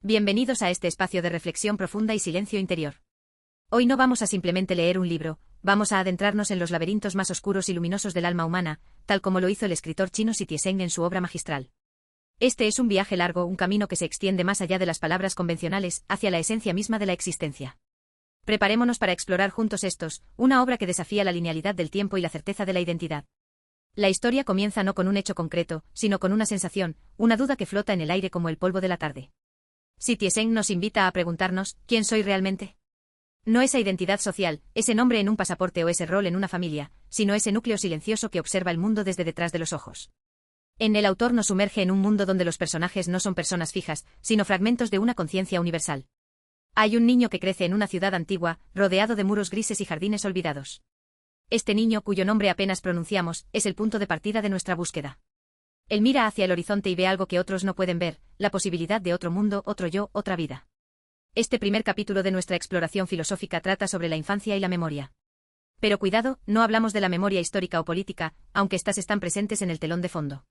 Bienvenidos a este espacio de reflexión profunda y silencio interior. Hoy no vamos a simplemente leer un libro, vamos a adentrarnos en los laberintos más oscuros y luminosos del alma humana, tal como lo hizo el escritor chino Shi Tse-Seng en su obra magistral. Este es un viaje largo, un camino que se extiende más allá de las palabras convencionales, hacia la esencia misma de la existencia. Preparémonos para explorar juntos una obra que desafía la linealidad del tiempo y la certeza de la identidad. La historia comienza no con un hecho concreto, sino con una sensación, una duda que flota en el aire como el polvo de la tarde. Shi Tse-Seng nos invita a preguntarnos, ¿quién soy realmente? No esa identidad social, ese nombre en un pasaporte o ese rol en una familia, sino ese núcleo silencioso que observa el mundo desde detrás de los ojos. El autor nos sumerge en un mundo donde los personajes no son personas fijas, sino fragmentos de una conciencia universal. Hay un niño que crece en una ciudad antigua, rodeado de muros grises y jardines olvidados. Este niño, cuyo nombre apenas pronunciamos, es el punto de partida de nuestra búsqueda. Él mira hacia el horizonte y ve algo que otros no pueden ver, la posibilidad de otro mundo, otro yo, otra vida. Este primer capítulo de nuestra exploración filosófica trata sobre la infancia y la memoria. Pero cuidado, no hablamos de la memoria histórica o política, aunque estas están presentes en el telón de fondo.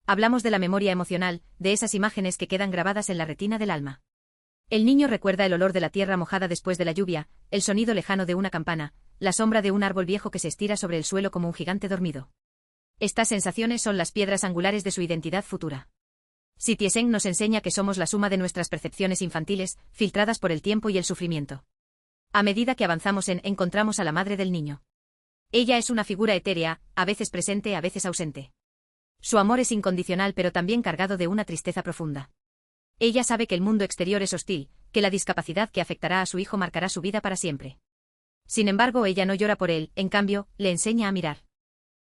Hablamos de la memoria emocional, de esas imágenes que quedan grabadas en la retina del alma. El niño recuerda el olor de la tierra mojada después de la lluvia, el sonido lejano de una campana, la sombra de un árbol viejo que se estira sobre el suelo como un gigante dormido. Estas sensaciones son las piedras angulares de su identidad futura. Shi Tse-Seng nos enseña que somos la suma de nuestras percepciones infantiles, filtradas por el tiempo y el sufrimiento. A medida que avanzamos encontramos a la madre del niño. Ella es una figura etérea, a veces presente, a veces ausente. Su amor es incondicional pero también cargado de una tristeza profunda. Ella sabe que el mundo exterior es hostil, que la discapacidad que afectará a su hijo marcará su vida para siempre. Sin embargo, ella no llora por él, en cambio, le enseña a mirar.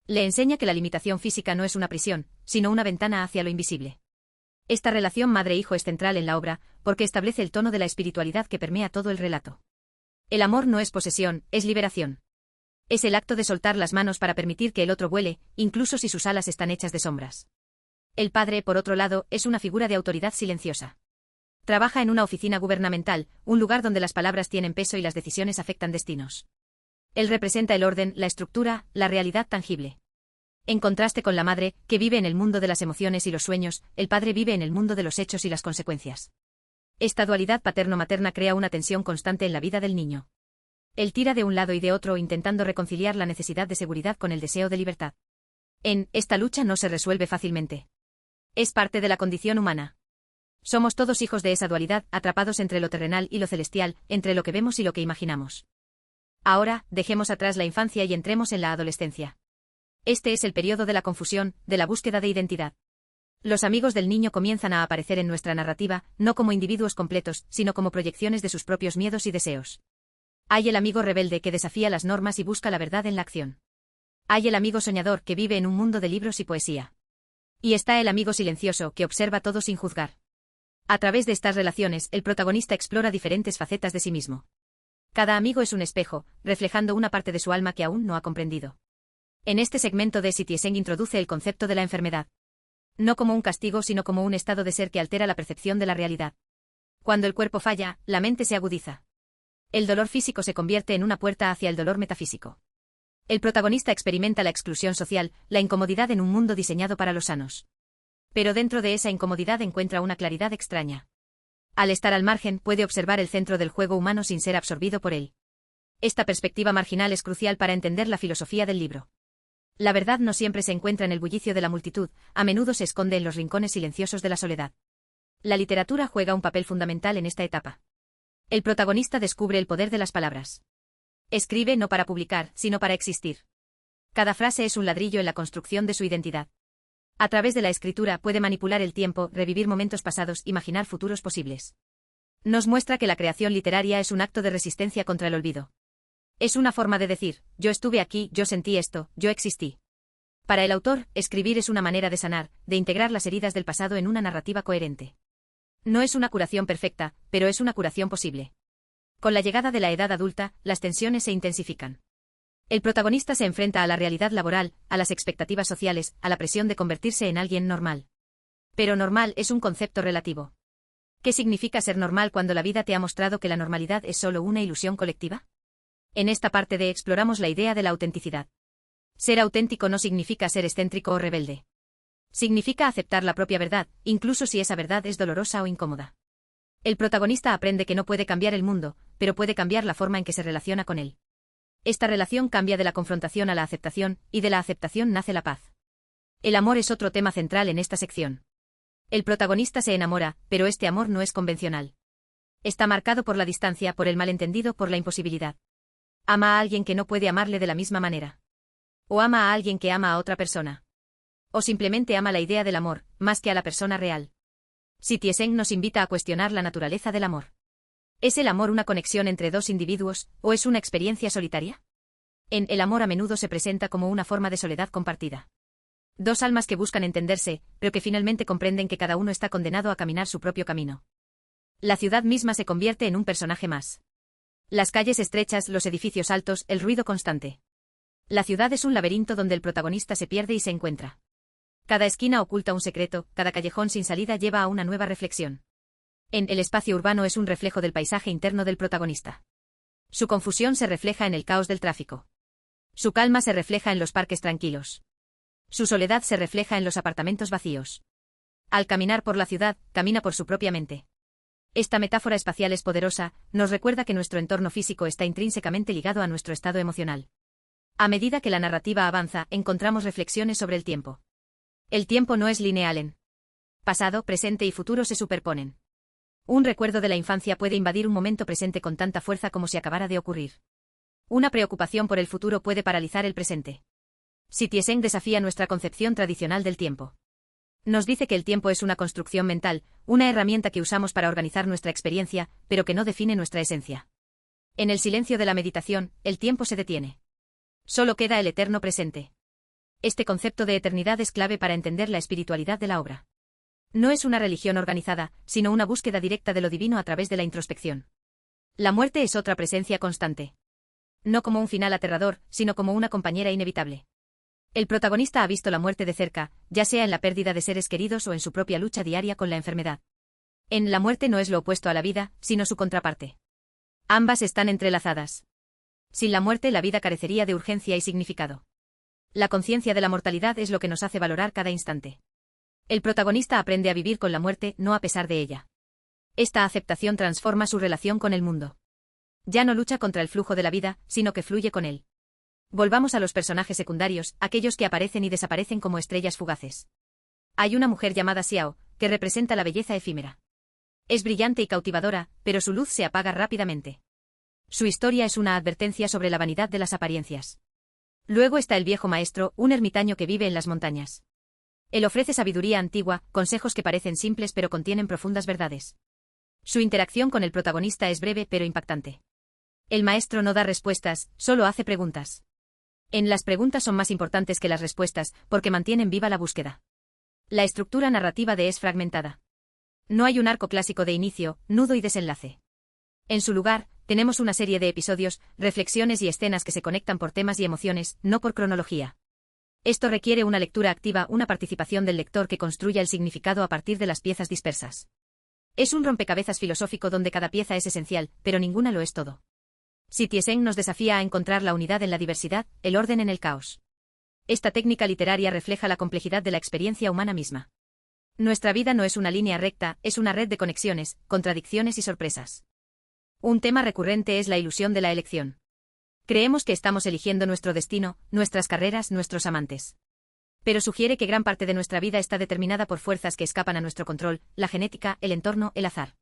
Le enseña que la limitación física no es una prisión, sino una ventana hacia lo invisible. Esta relación madre-hijo es central en la obra, porque establece el tono de la espiritualidad que permea todo el relato. El amor no es posesión, es liberación. Es el acto de soltar las manos para permitir que el otro vuele, incluso si sus alas están hechas de sombras. El padre, por otro lado, es una figura de autoridad silenciosa. Trabaja en una oficina gubernamental, un lugar donde las palabras tienen peso y las decisiones afectan destinos. Él representa el orden, la estructura, la realidad tangible. En contraste con la madre, que vive en el mundo de las emociones y los sueños, el padre vive en el mundo de los hechos y las consecuencias. Esta dualidad paterno-materna crea una tensión constante en la vida del niño. Él tira de un lado y de otro intentando reconciliar la necesidad de seguridad con el deseo de libertad. Esta lucha no se resuelve fácilmente. Es parte de la condición humana. Somos todos hijos de esa dualidad, atrapados entre lo terrenal y lo celestial, entre lo que vemos y lo que imaginamos. Ahora, dejemos atrás la infancia y entremos en la adolescencia. Este es el periodo de la confusión, de la búsqueda de identidad. Los amigos del niño comienzan a aparecer en nuestra narrativa, no como individuos completos, sino como proyecciones de sus propios miedos y deseos. Hay el amigo rebelde que desafía las normas y busca la verdad en la acción. Hay el amigo soñador que vive en un mundo de libros y poesía. Y está el amigo silencioso que observa todo sin juzgar. A través de estas relaciones, el protagonista explora diferentes facetas de sí mismo. Cada amigo es un espejo, reflejando una parte de su alma que aún no ha comprendido. En este segmento de Shi Tse-Seng introduce el concepto de la enfermedad. No como un castigo sino como un estado de ser que altera la percepción de la realidad. Cuando el cuerpo falla, la mente se agudiza. El dolor físico se convierte en una puerta hacia el dolor metafísico. El protagonista experimenta la exclusión social, la incomodidad en un mundo diseñado para los sanos. Pero dentro de esa incomodidad encuentra una claridad extraña. Al estar al margen, puede observar el centro del juego humano sin ser absorbido por él. Esta perspectiva marginal es crucial para entender la filosofía del libro. La verdad no siempre se encuentra en el bullicio de la multitud, a menudo se esconde en los rincones silenciosos de la soledad. La literatura juega un papel fundamental en esta etapa. El protagonista descubre el poder de las palabras. Escribe no para publicar, sino para existir. Cada frase es un ladrillo en la construcción de su identidad. A través de la escritura puede manipular el tiempo, revivir momentos pasados, imaginar futuros posibles. Nos muestra que la creación literaria es un acto de resistencia contra el olvido. Es una forma de decir, yo estuve aquí, yo sentí esto, yo existí. Para el autor, escribir es una manera de sanar, de integrar las heridas del pasado en una narrativa coherente. No es una curación perfecta, pero es una curación posible. Con la llegada de la edad adulta, las tensiones se intensifican. El protagonista se enfrenta a la realidad laboral, a las expectativas sociales, a la presión de convertirse en alguien normal. Pero normal es un concepto relativo. ¿Qué significa ser normal cuando la vida te ha mostrado que la normalidad es solo una ilusión colectiva? En esta parte exploramos la idea de la autenticidad. Ser auténtico no significa ser excéntrico o rebelde. Significa aceptar la propia verdad, incluso si esa verdad es dolorosa o incómoda. El protagonista aprende que no puede cambiar el mundo, pero puede cambiar la forma en que se relaciona con él. Esta relación cambia de la confrontación a la aceptación, y de la aceptación nace la paz. El amor es otro tema central en esta sección. El protagonista se enamora, pero este amor no es convencional. Está marcado por la distancia, por el malentendido, por la imposibilidad. Ama a alguien que no puede amarle de la misma manera. O ama a alguien que ama a otra persona. O simplemente ama la idea del amor, más que a la persona real. Citizen nos invita a cuestionar la naturaleza del amor. ¿Es el amor una conexión entre dos individuos, o es una experiencia solitaria? El amor a menudo se presenta como una forma de soledad compartida. Dos almas que buscan entenderse, pero que finalmente comprenden que cada uno está condenado a caminar su propio camino. La ciudad misma se convierte en un personaje más. Las calles estrechas, los edificios altos, el ruido constante. La ciudad es un laberinto donde el protagonista se pierde y se encuentra. Cada esquina oculta un secreto, cada callejón sin salida lleva a una nueva reflexión. El espacio urbano es un reflejo del paisaje interno del protagonista. Su confusión se refleja en el caos del tráfico. Su calma se refleja en los parques tranquilos. Su soledad se refleja en los apartamentos vacíos. Al caminar por la ciudad, camina por su propia mente. Esta metáfora espacial es poderosa, nos recuerda que nuestro entorno físico está intrínsecamente ligado a nuestro estado emocional. A medida que la narrativa avanza, encontramos reflexiones sobre el tiempo. El tiempo no es lineal en pasado, presente y futuro se superponen. Un recuerdo de la infancia puede invadir un momento presente con tanta fuerza como si acabara de ocurrir. Una preocupación por el futuro puede paralizar el presente. Citizen desafía nuestra concepción tradicional del tiempo. Nos dice que el tiempo es una construcción mental, una herramienta que usamos para organizar nuestra experiencia, pero que no define nuestra esencia. En el silencio de la meditación, el tiempo se detiene. Solo queda el eterno presente. Este concepto de eternidad es clave para entender la espiritualidad de la obra. No es una religión organizada, sino una búsqueda directa de lo divino a través de la introspección. La muerte es otra presencia constante. No como un final aterrador, sino como una compañera inevitable. El protagonista ha visto la muerte de cerca, ya sea en la pérdida de seres queridos o en su propia lucha diaria con la enfermedad. La muerte no es lo opuesto a la vida, sino su contraparte. Ambas están entrelazadas. Sin la muerte la vida carecería de urgencia y significado. La conciencia de la mortalidad es lo que nos hace valorar cada instante. El protagonista aprende a vivir con la muerte, no a pesar de ella. Esta aceptación transforma su relación con el mundo. Ya no lucha contra el flujo de la vida, sino que fluye con él. Volvamos a los personajes secundarios, aquellos que aparecen y desaparecen como estrellas fugaces. Hay una mujer llamada Xiao, que representa la belleza efímera. Es brillante y cautivadora, pero su luz se apaga rápidamente. Su historia es una advertencia sobre la vanidad de las apariencias. Luego está el viejo maestro, un ermitaño que vive en las montañas. Él ofrece sabiduría antigua, consejos que parecen simples pero contienen profundas verdades. Su interacción con el protagonista es breve pero impactante. El maestro no da respuestas, solo hace preguntas. Las preguntas son más importantes que las respuestas, porque mantienen viva la búsqueda. La estructura narrativa es fragmentada. No hay un arco clásico de inicio, nudo y desenlace. En su lugar, tenemos una serie de episodios, reflexiones y escenas que se conectan por temas y emociones, no por cronología. Esto requiere una lectura activa, una participación del lector que construya el significado a partir de las piezas dispersas. Es un rompecabezas filosófico donde cada pieza es esencial, pero ninguna lo es todo. Citizen nos desafía a encontrar la unidad en la diversidad, el orden en el caos. Esta técnica literaria refleja la complejidad de la experiencia humana misma. Nuestra vida no es una línea recta, es una red de conexiones, contradicciones y sorpresas. Un tema recurrente es la ilusión de la elección. Creemos que estamos eligiendo nuestro destino, nuestras carreras, nuestros amantes. Pero sugiere que gran parte de nuestra vida está determinada por fuerzas que escapan a nuestro control, la genética, el entorno, el azar.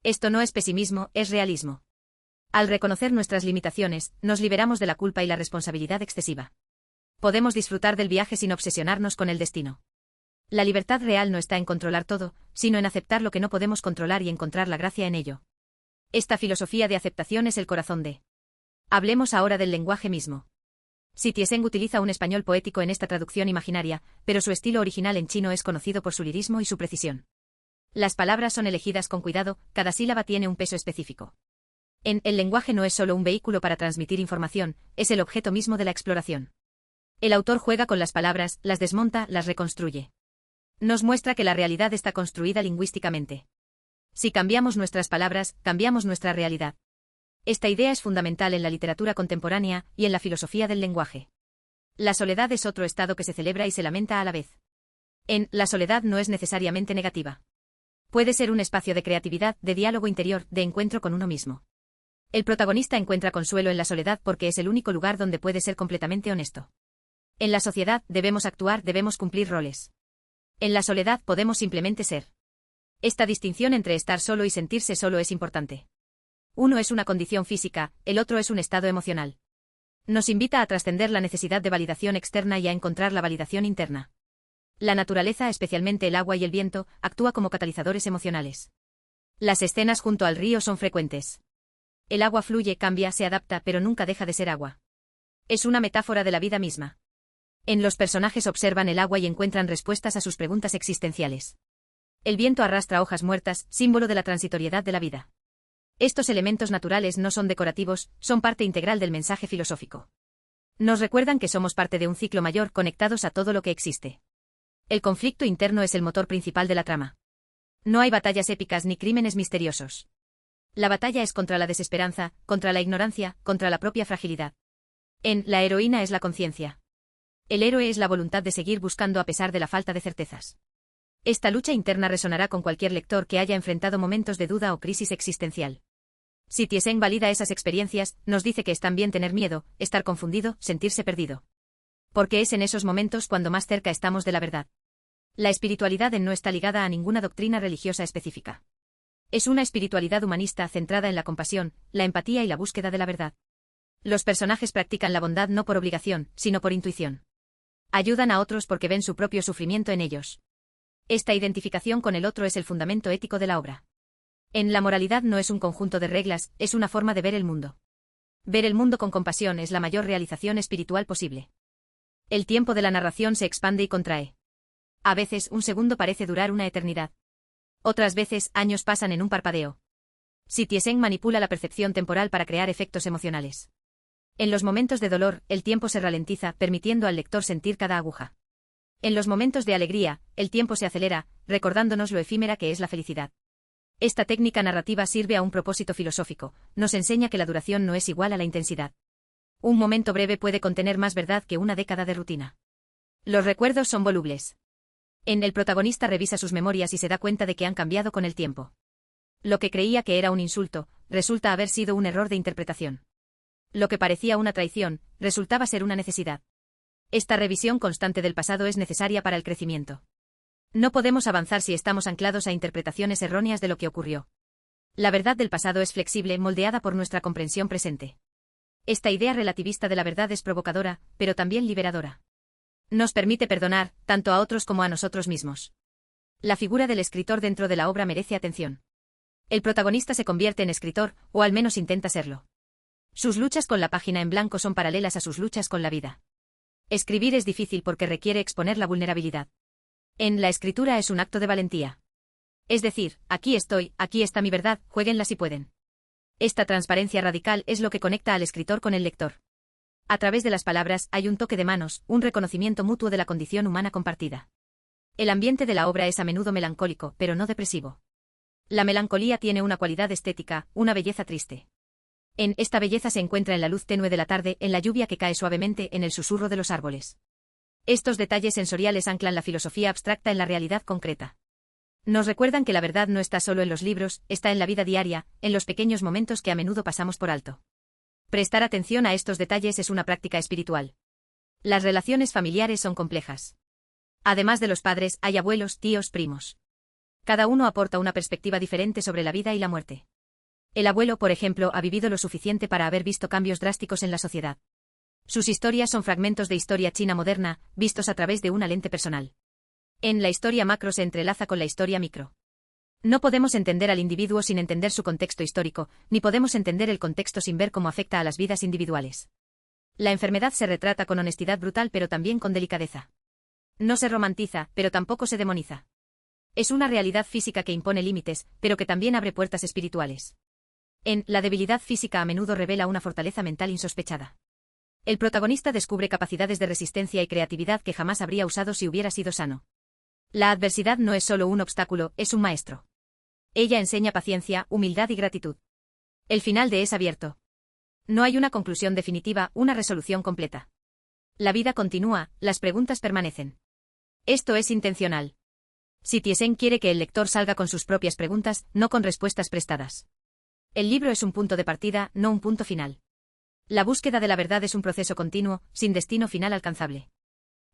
Esto no es pesimismo, es realismo. Al reconocer nuestras limitaciones, nos liberamos de la culpa y la responsabilidad excesiva. Podemos disfrutar del viaje sin obsesionarnos con el destino. La libertad real no está en controlar todo, sino en aceptar lo que no podemos controlar y encontrar la gracia en ello. Esta filosofía de aceptación es el corazón de. Hablemos ahora del lenguaje mismo. Citizen utiliza un español poético en esta traducción imaginaria, pero su estilo original en chino es conocido por su lirismo y su precisión. Las palabras son elegidas con cuidado, cada sílaba tiene un peso específico. El lenguaje no es solo un vehículo para transmitir información, es el objeto mismo de la exploración. El autor juega con las palabras, las desmonta, las reconstruye. Nos muestra que la realidad está construida lingüísticamente. Si cambiamos nuestras palabras, cambiamos nuestra realidad. Esta idea es fundamental en la literatura contemporánea y en la filosofía del lenguaje. La soledad es otro estado que se celebra y se lamenta a la vez. La soledad no es necesariamente negativa. Puede ser un espacio de creatividad, de diálogo interior, de encuentro con uno mismo. El protagonista encuentra consuelo en la soledad porque es el único lugar donde puede ser completamente honesto. En la sociedad, debemos actuar, debemos cumplir roles. En la soledad podemos simplemente ser. Esta distinción entre estar solo y sentirse solo es importante. Uno es una condición física, el otro es un estado emocional. Nos invita a trascender la necesidad de validación externa y a encontrar la validación interna. La naturaleza, especialmente el agua y el viento, actúa como catalizadores emocionales. Las escenas junto al río son frecuentes. El agua fluye, cambia, se adapta, pero nunca deja de ser agua. Es una metáfora de la vida misma. En los personajes observan el agua y encuentran respuestas a sus preguntas existenciales. El viento arrastra hojas muertas, símbolo de la transitoriedad de la vida. Estos elementos naturales no son decorativos, son parte integral del mensaje filosófico. Nos recuerdan que somos parte de un ciclo mayor conectados a todo lo que existe. El conflicto interno es el motor principal de la trama. No hay batallas épicas ni crímenes misteriosos. La batalla es contra la desesperanza, contra la ignorancia, contra la propia fragilidad. La heroína es la conciencia. El héroe es la voluntad de seguir buscando a pesar de la falta de certezas. Esta lucha interna resonará con cualquier lector que haya enfrentado momentos de duda o crisis existencial. Si Tieseng valida esas experiencias, nos dice que es también tener miedo, estar confundido, sentirse perdido. Porque es en esos momentos cuando más cerca estamos de la verdad. La espiritualidad no está ligada a ninguna doctrina religiosa específica. Es una espiritualidad humanista centrada en la compasión, la empatía y la búsqueda de la verdad. Los personajes practican la bondad no por obligación, sino por intuición. Ayudan a otros porque ven su propio sufrimiento en ellos. Esta identificación con el otro es el fundamento ético de la obra. La moralidad no es un conjunto de reglas, es una forma de ver el mundo. Ver el mundo con compasión es la mayor realización espiritual posible. El tiempo de la narración se expande y contrae. A veces, un segundo parece durar una eternidad. Otras veces, años pasan en un parpadeo. Si Tieseng manipula la percepción temporal para crear efectos emocionales. En los momentos de dolor, el tiempo se ralentiza, permitiendo al lector sentir cada aguja. En los momentos de alegría, el tiempo se acelera, recordándonos lo efímera que es la felicidad. Esta técnica narrativa sirve a un propósito filosófico, nos enseña que la duración no es igual a la intensidad. Un momento breve puede contener más verdad que una década de rutina. Los recuerdos son volubles. El protagonista revisa sus memorias y se da cuenta de que han cambiado con el tiempo. Lo que creía que era un insulto, resulta haber sido un error de interpretación. Lo que parecía una traición, resultaba ser una necesidad. Esta revisión constante del pasado es necesaria para el crecimiento. No podemos avanzar si estamos anclados a interpretaciones erróneas de lo que ocurrió. La verdad del pasado es flexible, moldeada por nuestra comprensión presente. Esta idea relativista de la verdad es provocadora, pero también liberadora. Nos permite perdonar, tanto a otros como a nosotros mismos. La figura del escritor dentro de la obra merece atención. El protagonista se convierte en escritor, o al menos intenta serlo. Sus luchas con la página en blanco son paralelas a sus luchas con la vida. Escribir es difícil porque requiere exponer la vulnerabilidad. La escritura es un acto de valentía. Es decir, aquí estoy, aquí está mi verdad, juéguenla si pueden. Esta transparencia radical es lo que conecta al escritor con el lector. A través de las palabras hay un toque de manos, un reconocimiento mutuo de la condición humana compartida. El ambiente de la obra es a menudo melancólico, pero no depresivo. La melancolía tiene una cualidad estética, una belleza triste. Esta belleza se encuentra en la luz tenue de la tarde, en la lluvia que cae suavemente, en el susurro de los árboles. Estos detalles sensoriales anclan la filosofía abstracta en la realidad concreta. Nos recuerdan que la verdad no está solo en los libros, está en la vida diaria, en los pequeños momentos que a menudo pasamos por alto. Prestar atención a estos detalles es una práctica espiritual. Las relaciones familiares son complejas. Además de los padres, hay abuelos, tíos, primos. Cada uno aporta una perspectiva diferente sobre la vida y la muerte. El abuelo, por ejemplo, ha vivido lo suficiente para haber visto cambios drásticos en la sociedad. Sus historias son fragmentos de historia china moderna, vistos a través de una lente personal. La historia macro se entrelaza con la historia micro. No podemos entender al individuo sin entender su contexto histórico, ni podemos entender el contexto sin ver cómo afecta a las vidas individuales. La enfermedad se retrata con honestidad brutal pero también con delicadeza. No se romantiza, pero tampoco se demoniza. Es una realidad física que impone límites, pero que también abre puertas espirituales. La debilidad física a menudo revela una fortaleza mental insospechada. El protagonista descubre capacidades de resistencia y creatividad que jamás habría usado si hubiera sido sano. La adversidad no es solo un obstáculo, es un maestro. Ella enseña paciencia, humildad y gratitud. El final es abierto. No hay una conclusión definitiva, una resolución completa. La vida continúa, las preguntas permanecen. Esto es intencional. Citizen quiere que el lector salga con sus propias preguntas, no con respuestas prestadas. El libro es un punto de partida, no un punto final. La búsqueda de la verdad es un proceso continuo, sin destino final alcanzable.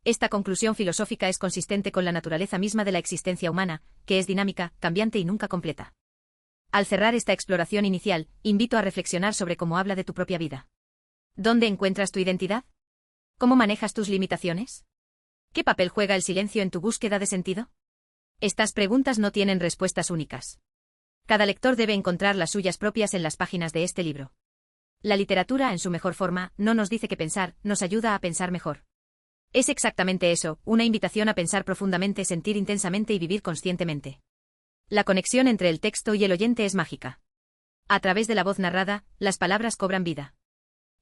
Esta conclusión filosófica es consistente con la naturaleza misma de la existencia humana, que es dinámica, cambiante y nunca completa. Al cerrar esta exploración inicial, invito a reflexionar sobre cómo habla de tu propia vida. ¿Dónde encuentras tu identidad? ¿Cómo manejas tus limitaciones? ¿Qué papel juega el silencio en tu búsqueda de sentido? Estas preguntas no tienen respuestas únicas. Cada lector debe encontrar las suyas propias en las páginas de este libro. La literatura, en su mejor forma, no nos dice qué pensar, nos ayuda a pensar mejor. Es exactamente eso, una invitación a pensar profundamente, sentir intensamente y vivir conscientemente. La conexión entre el texto y el oyente es mágica. A través de la voz narrada, las palabras cobran vida.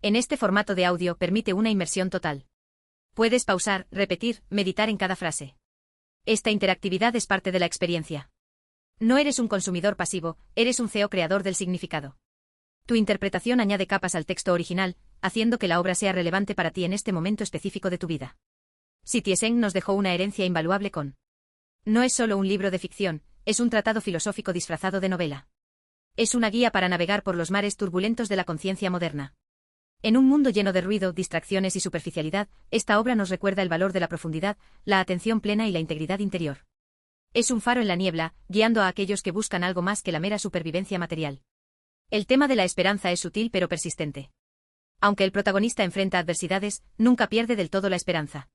En este formato de audio permite una inmersión total. Puedes pausar, repetir, meditar en cada frase. Esta interactividad es parte de la experiencia. No eres un consumidor pasivo, eres un CEO creador del significado. Tu interpretación añade capas al texto original, haciendo que la obra sea relevante para ti en este momento específico de tu vida. Citizen nos dejó una herencia invaluable con. No es solo un libro de ficción, es un tratado filosófico disfrazado de novela. Es una guía para navegar por los mares turbulentos de la conciencia moderna. En un mundo lleno de ruido, distracciones y superficialidad, esta obra nos recuerda el valor de la profundidad, la atención plena y la integridad interior. Es un faro en la niebla, guiando a aquellos que buscan algo más que la mera supervivencia material. El tema de la esperanza es sutil pero persistente. Aunque el protagonista enfrenta adversidades, nunca pierde del todo la esperanza.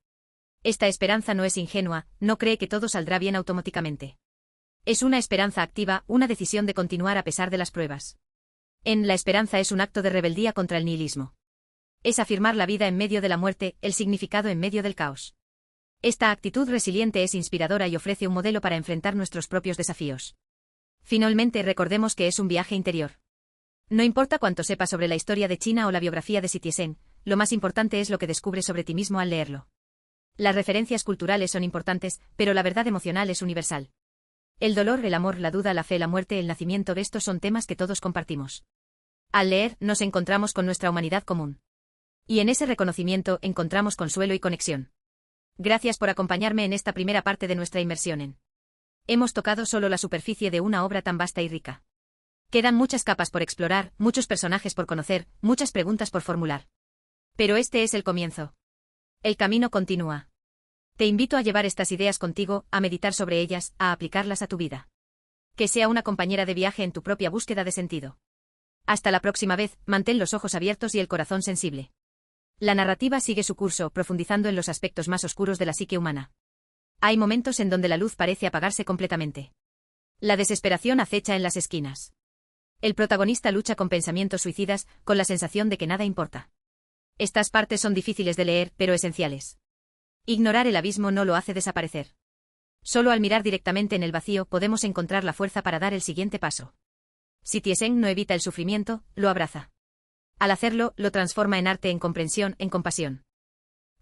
Esta esperanza no es ingenua, no cree que todo saldrá bien automáticamente. Es una esperanza activa, una decisión de continuar a pesar de las pruebas. La esperanza es un acto de rebeldía contra el nihilismo. Es afirmar la vida en medio de la muerte, el significado en medio del caos. Esta actitud resiliente es inspiradora y ofrece un modelo para enfrentar nuestros propios desafíos. Finalmente, recordemos que es un viaje interior. No importa cuánto sepas sobre la historia de China o la biografía de Citizen, lo más importante es lo que descubres sobre ti mismo al leerlo. Las referencias culturales son importantes, pero la verdad emocional es universal. El dolor, el amor, la duda, la fe, la muerte, el nacimiento, estos son temas que todos compartimos. Al leer, nos encontramos con nuestra humanidad común. Y en ese reconocimiento encontramos consuelo y conexión. Gracias por acompañarme en esta primera parte de nuestra inmersión en. Hemos tocado solo la superficie de una obra tan vasta y rica. Quedan muchas capas por explorar, muchos personajes por conocer, muchas preguntas por formular. Pero este es el comienzo. El camino continúa. Te invito a llevar estas ideas contigo, a meditar sobre ellas, a aplicarlas a tu vida. Que sea una compañera de viaje en tu propia búsqueda de sentido. Hasta la próxima vez, mantén los ojos abiertos y el corazón sensible. La narrativa sigue su curso, profundizando en los aspectos más oscuros de la psique humana. Hay momentos en donde la luz parece apagarse completamente. La desesperación acecha en las esquinas. El protagonista lucha con pensamientos suicidas, con la sensación de que nada importa. Estas partes son difíciles de leer, pero esenciales. Ignorar el abismo no lo hace desaparecer. Solo al mirar directamente en el vacío podemos encontrar la fuerza para dar el siguiente paso. Citizen no evita el sufrimiento, lo abraza. Al hacerlo, lo transforma en arte, en comprensión, en compasión.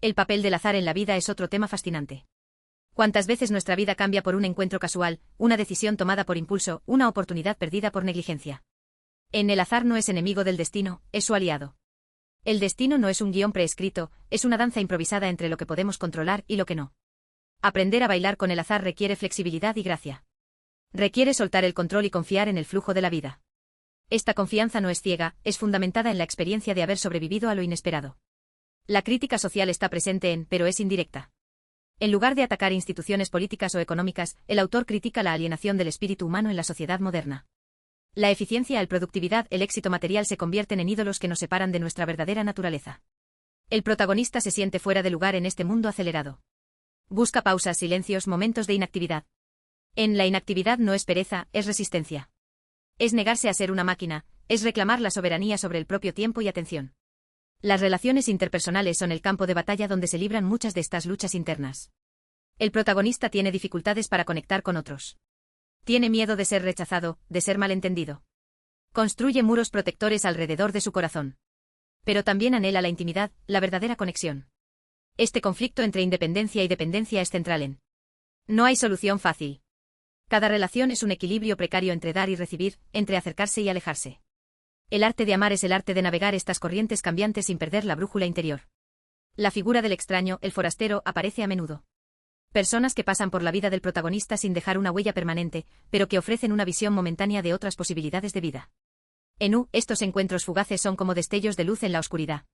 El papel del azar en la vida es otro tema fascinante. ¿Cuántas veces nuestra vida cambia por un encuentro casual, una decisión tomada por impulso, una oportunidad perdida por negligencia? El azar no es enemigo del destino, es su aliado. El destino no es un guión preescrito, es una danza improvisada entre lo que podemos controlar y lo que no. Aprender a bailar con el azar requiere flexibilidad y gracia. Requiere soltar el control y confiar en el flujo de la vida. Esta confianza no es ciega, es fundamentada en la experiencia de haber sobrevivido a lo inesperado. La crítica social está presente pero es indirecta. En lugar de atacar instituciones políticas o económicas, el autor critica la alienación del espíritu humano en la sociedad moderna. La eficiencia, la productividad, el éxito material se convierten en ídolos que nos separan de nuestra verdadera naturaleza. El protagonista se siente fuera de lugar en este mundo acelerado. Busca pausas, silencios, momentos de inactividad. La inactividad no es pereza, es resistencia. Es negarse a ser una máquina, es reclamar la soberanía sobre el propio tiempo y atención. Las relaciones interpersonales son el campo de batalla donde se libran muchas de estas luchas internas. El protagonista tiene dificultades para conectar con otros. Tiene miedo de ser rechazado, de ser malentendido. Construye muros protectores alrededor de su corazón. Pero también anhela la intimidad, la verdadera conexión. Este conflicto entre independencia y dependencia es central en. No hay solución fácil. Cada relación es un equilibrio precario entre dar y recibir, entre acercarse y alejarse. El arte de amar es el arte de navegar estas corrientes cambiantes sin perder la brújula interior. La figura del extraño, el forastero, aparece a menudo. Personas que pasan por la vida del protagonista sin dejar una huella permanente, pero que ofrecen una visión momentánea de otras posibilidades de vida. En U, estos encuentros fugaces son como destellos de luz en la oscuridad.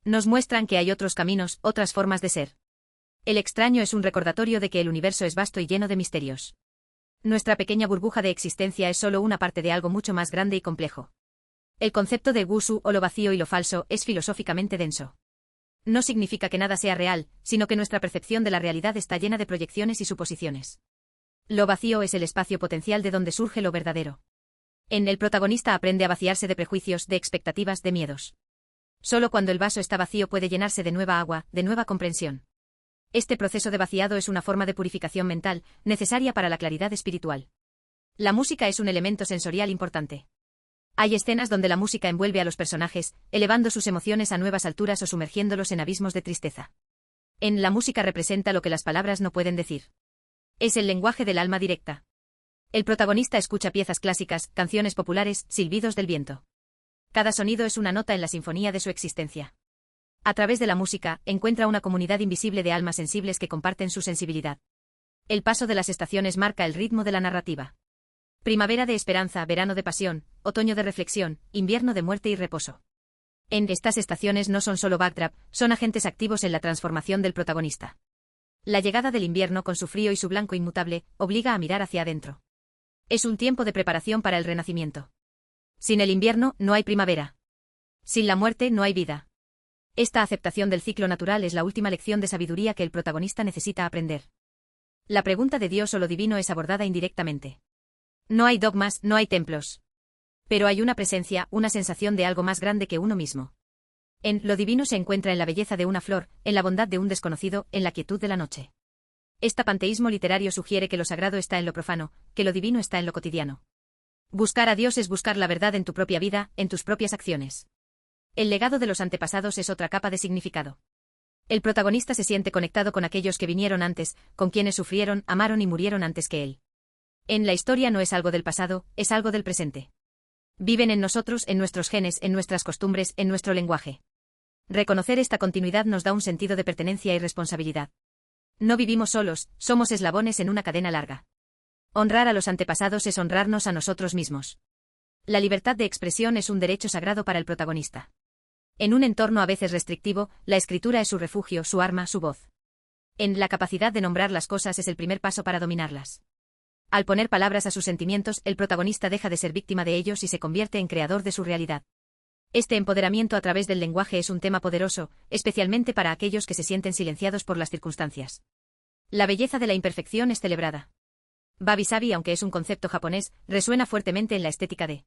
Nos muestran que hay otros caminos, otras formas de ser. El extraño es un recordatorio de que el universo es vasto y lleno de misterios. Nuestra pequeña burbuja de existencia es solo una parte de algo mucho más grande y complejo. El concepto de Gusu, o lo vacío y lo falso, es filosóficamente denso. No significa que nada sea real, sino que nuestra percepción de la realidad está llena de proyecciones y suposiciones. Lo vacío es el espacio potencial de donde surge lo verdadero. En el protagonista aprende a vaciarse de prejuicios, de expectativas, de miedos. Solo cuando el vaso está vacío puede llenarse de nueva agua, de nueva comprensión. Este proceso de vaciado es una forma de purificación mental, necesaria para la claridad espiritual. La música es un elemento sensorial importante. Hay escenas donde la música envuelve a los personajes, elevando sus emociones a nuevas alturas o sumergiéndolos en abismos de tristeza. En la música representa lo que las palabras no pueden decir. Es el lenguaje del alma directa. El protagonista escucha piezas clásicas, canciones populares, silbidos del viento. Cada sonido es una nota en la sinfonía de su existencia. A través de la música, encuentra una comunidad invisible de almas sensibles que comparten su sensibilidad. El paso de las estaciones marca el ritmo de la narrativa. Primavera de esperanza, verano de pasión, otoño de reflexión, invierno de muerte y reposo. En estas estaciones no son solo backdrop, son agentes activos en la transformación del protagonista. La llegada del invierno con su frío y su blanco inmutable, obliga a mirar hacia adentro. Es un tiempo de preparación para el renacimiento. Sin el invierno, no hay primavera. Sin la muerte, no hay vida. Esta aceptación del ciclo natural es la última lección de sabiduría que el protagonista necesita aprender. La pregunta de Dios o lo divino es abordada indirectamente. No hay dogmas, no hay templos. Pero hay una presencia, una sensación de algo más grande que uno mismo. En lo divino se encuentra en la belleza de una flor, en la bondad de un desconocido, en la quietud de la noche. Este panteísmo literario sugiere que lo sagrado está en lo profano, que lo divino está en lo cotidiano. Buscar a Dios es buscar la verdad en tu propia vida, en tus propias acciones. El legado de los antepasados es otra capa de significado. El protagonista se siente conectado con aquellos que vinieron antes, con quienes sufrieron, amaron y murieron antes que él. En la historia no es algo del pasado, es algo del presente. Viven en nosotros, en nuestros genes, en nuestras costumbres, en nuestro lenguaje. Reconocer esta continuidad nos da un sentido de pertenencia y responsabilidad. No vivimos solos, somos eslabones en una cadena larga. Honrar a los antepasados es honrarnos a nosotros mismos. La libertad de expresión es un derecho sagrado para el protagonista. En un entorno a veces restrictivo, la escritura es su refugio, su arma, su voz. En la capacidad de nombrar las cosas es el primer paso para dominarlas. Al poner palabras a sus sentimientos, el protagonista deja de ser víctima de ellos y se convierte en creador de su realidad. Este empoderamiento a través del lenguaje es un tema poderoso, especialmente para aquellos que se sienten silenciados por las circunstancias. La belleza de la imperfección es celebrada. Wabi-sabi, aunque es un concepto japonés, resuena fuertemente en la estética de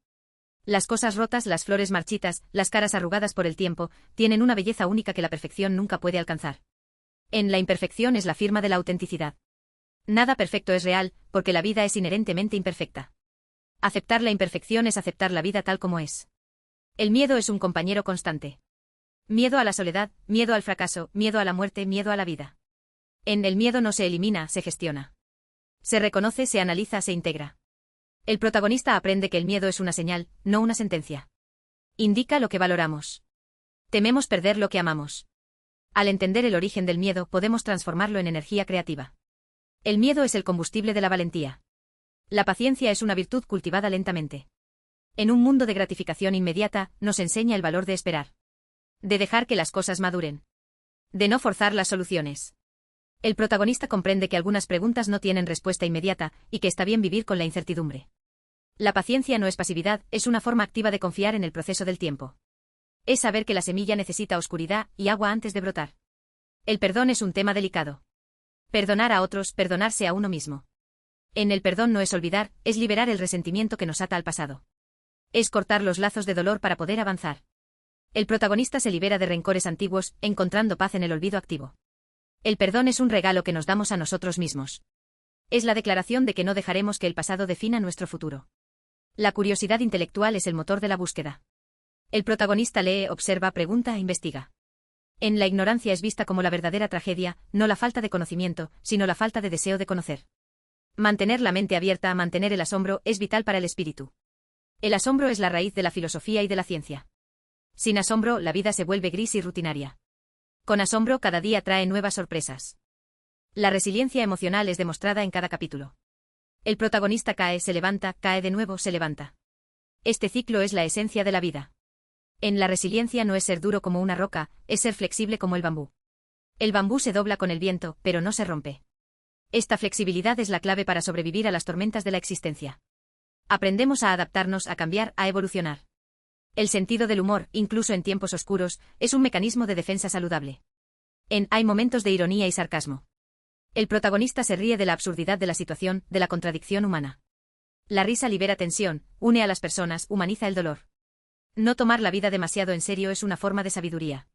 las cosas rotas, las flores marchitas, las caras arrugadas por el tiempo, tienen una belleza única que la perfección nunca puede alcanzar. En la imperfección es la firma de la autenticidad. Nada perfecto es real, porque la vida es inherentemente imperfecta. Aceptar la imperfección es aceptar la vida tal como es. El miedo es un compañero constante. Miedo a la soledad, miedo al fracaso, miedo a la muerte, miedo a la vida. En el miedo no se elimina, se gestiona. Se reconoce, se analiza, se integra. El protagonista aprende que el miedo es una señal, no una sentencia. Indica lo que valoramos. Tememos perder lo que amamos. Al entender el origen del miedo, podemos transformarlo en energía creativa. El miedo es el combustible de la valentía. La paciencia es una virtud cultivada lentamente. En un mundo de gratificación inmediata, nos enseña el valor de esperar. De dejar que las cosas maduren. De no forzar las soluciones. El protagonista comprende que algunas preguntas no tienen respuesta inmediata, y que está bien vivir con la incertidumbre. La paciencia no es pasividad, es una forma activa de confiar en el proceso del tiempo. Es saber que la semilla necesita oscuridad y agua antes de brotar. El perdón es un tema delicado. Perdonar a otros, perdonarse a uno mismo. En el perdón no es olvidar, es liberar el resentimiento que nos ata al pasado. Es cortar los lazos de dolor para poder avanzar. El protagonista se libera de rencores antiguos, encontrando paz en el olvido activo. El perdón es un regalo que nos damos a nosotros mismos. Es la declaración de que no dejaremos que el pasado defina nuestro futuro. La curiosidad intelectual es el motor de la búsqueda. El protagonista lee, observa, pregunta e investiga. En la ignorancia es vista como la verdadera tragedia, no la falta de conocimiento, sino la falta de deseo de conocer. Mantener la mente abierta, mantener el asombro, es vital para el espíritu. El asombro es la raíz de la filosofía y de la ciencia. Sin asombro, la vida se vuelve gris y rutinaria. Con asombro, cada día trae nuevas sorpresas. La resiliencia emocional es demostrada en cada capítulo. El protagonista cae, se levanta, cae de nuevo, se levanta. Este ciclo es la esencia de la vida. En la resiliencia no es ser duro como una roca, es ser flexible como el bambú. El bambú se dobla con el viento, pero no se rompe. Esta flexibilidad es la clave para sobrevivir a las tormentas de la existencia. Aprendemos a adaptarnos, a cambiar, a evolucionar. El sentido del humor, incluso en tiempos oscuros, es un mecanismo de defensa saludable. Hay momentos de ironía y sarcasmo. El protagonista se ríe de la absurdidad de la situación, de la contradicción humana. La risa libera tensión, une a las personas, humaniza el dolor. No tomar la vida demasiado en serio es una forma de sabiduría.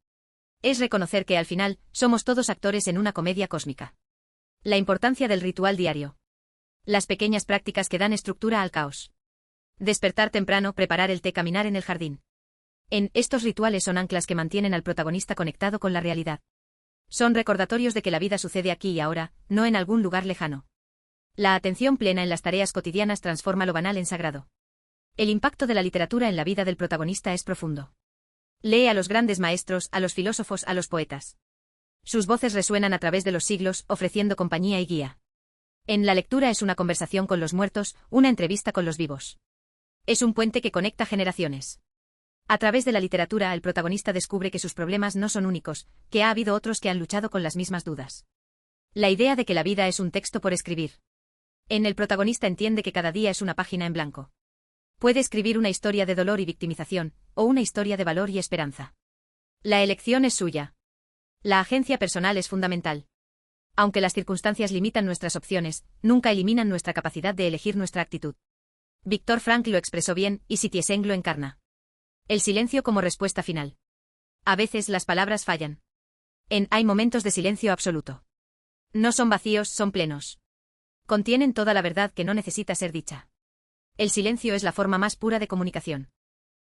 Es reconocer que al final, somos todos actores en una comedia cósmica. La importancia del ritual diario. Las pequeñas prácticas que dan estructura al caos. Despertar temprano, preparar el té, caminar en el jardín. Estos rituales son anclas que mantienen al protagonista conectado con la realidad. Son recordatorios de que la vida sucede aquí y ahora, no en algún lugar lejano. La atención plena en las tareas cotidianas transforma lo banal en sagrado. El impacto de la literatura en la vida del protagonista es profundo. Lee a los grandes maestros, a los filósofos, a los poetas. Sus voces resuenan a través de los siglos, ofreciendo compañía y guía. La lectura es una conversación con los muertos, una entrevista con los vivos. Es un puente que conecta generaciones. A través de la literatura, el protagonista descubre que sus problemas no son únicos, que ha habido otros que han luchado con las mismas dudas. La idea de que la vida es un texto por escribir. El protagonista entiende que cada día es una página en blanco. Puede escribir una historia de dolor y victimización, o una historia de valor y esperanza. La elección es suya. La agencia personal es fundamental. Aunque las circunstancias limitan nuestras opciones, nunca eliminan nuestra capacidad de elegir nuestra actitud. Viktor Frankl lo expresó bien, y Sitjeseng lo encarna. El silencio como respuesta final. A veces las palabras fallan. Hay momentos de silencio absoluto. No son vacíos, son plenos. Contienen toda la verdad que no necesita ser dicha. El silencio es la forma más pura de comunicación.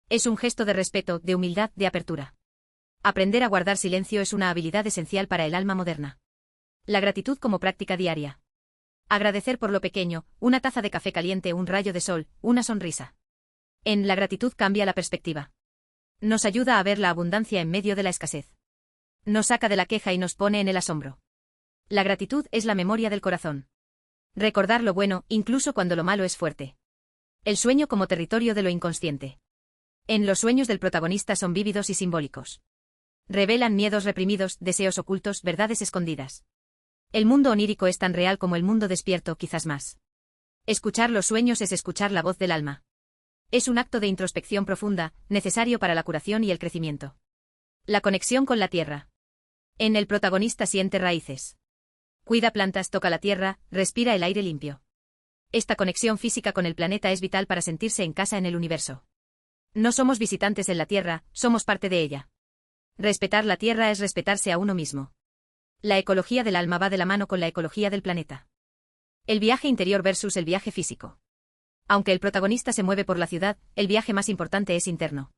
Es un gesto de respeto, de humildad, de apertura. Aprender a guardar silencio es una habilidad esencial para el alma moderna. La gratitud como práctica diaria. Agradecer por lo pequeño, una taza de café caliente, un rayo de sol, una sonrisa. La gratitud cambia la perspectiva. Nos ayuda a ver la abundancia en medio de la escasez. Nos saca de la queja y nos pone en el asombro. La gratitud es la memoria del corazón. Recordar lo bueno, incluso cuando lo malo es fuerte. El sueño como territorio de lo inconsciente. Los sueños del protagonista son vívidos y simbólicos. Revelan miedos reprimidos, deseos ocultos, verdades escondidas. El mundo onírico es tan real como el mundo despierto, quizás más. Escuchar los sueños es escuchar la voz del alma. Es un acto de introspección profunda, necesario para la curación y el crecimiento. La conexión con la tierra. El protagonista siente raíces. Cuida plantas, toca la tierra, respira el aire limpio. Esta conexión física con el planeta es vital para sentirse en casa en el universo. No somos visitantes en la tierra, somos parte de ella. Respetar la tierra es respetarse a uno mismo. La ecología del alma va de la mano con la ecología del planeta. El viaje interior versus el viaje físico. Aunque el protagonista se mueve por la ciudad, el viaje más importante es interno.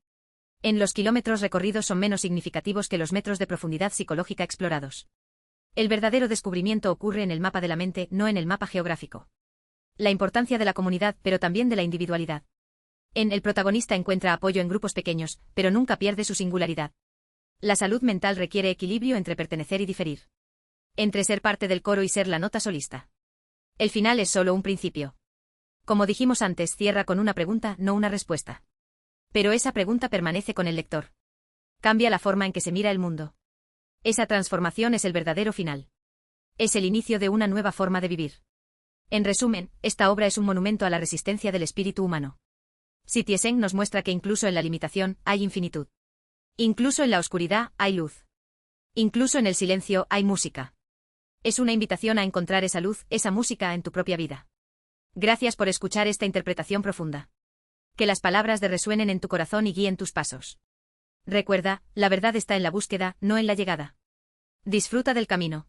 Los kilómetros recorridos son menos significativos que los metros de profundidad psicológica explorados. El verdadero descubrimiento ocurre en el mapa de la mente, no en el mapa geográfico. La importancia de la comunidad, pero también de la individualidad. El protagonista encuentra apoyo en grupos pequeños, pero nunca pierde su singularidad. La salud mental requiere equilibrio entre pertenecer y diferir. Entre ser parte del coro y ser la nota solista. El final es solo un principio. Como dijimos antes, cierra con una pregunta, no una respuesta. Pero esa pregunta permanece con el lector. Cambia la forma en que se mira el mundo. Esa transformación es el verdadero final. Es el inicio de una nueva forma de vivir. En resumen, esta obra es un monumento a la resistencia del espíritu humano. Sitjeseng nos muestra que incluso en la limitación hay infinitud. Incluso en la oscuridad hay luz. Incluso en el silencio hay música. Es una invitación a encontrar esa luz, esa música en tu propia vida. Gracias por escuchar esta interpretación profunda. Que las palabras resuenen en tu corazón y guíen tus pasos. Recuerda, la verdad está en la búsqueda, no en la llegada. Disfruta del camino.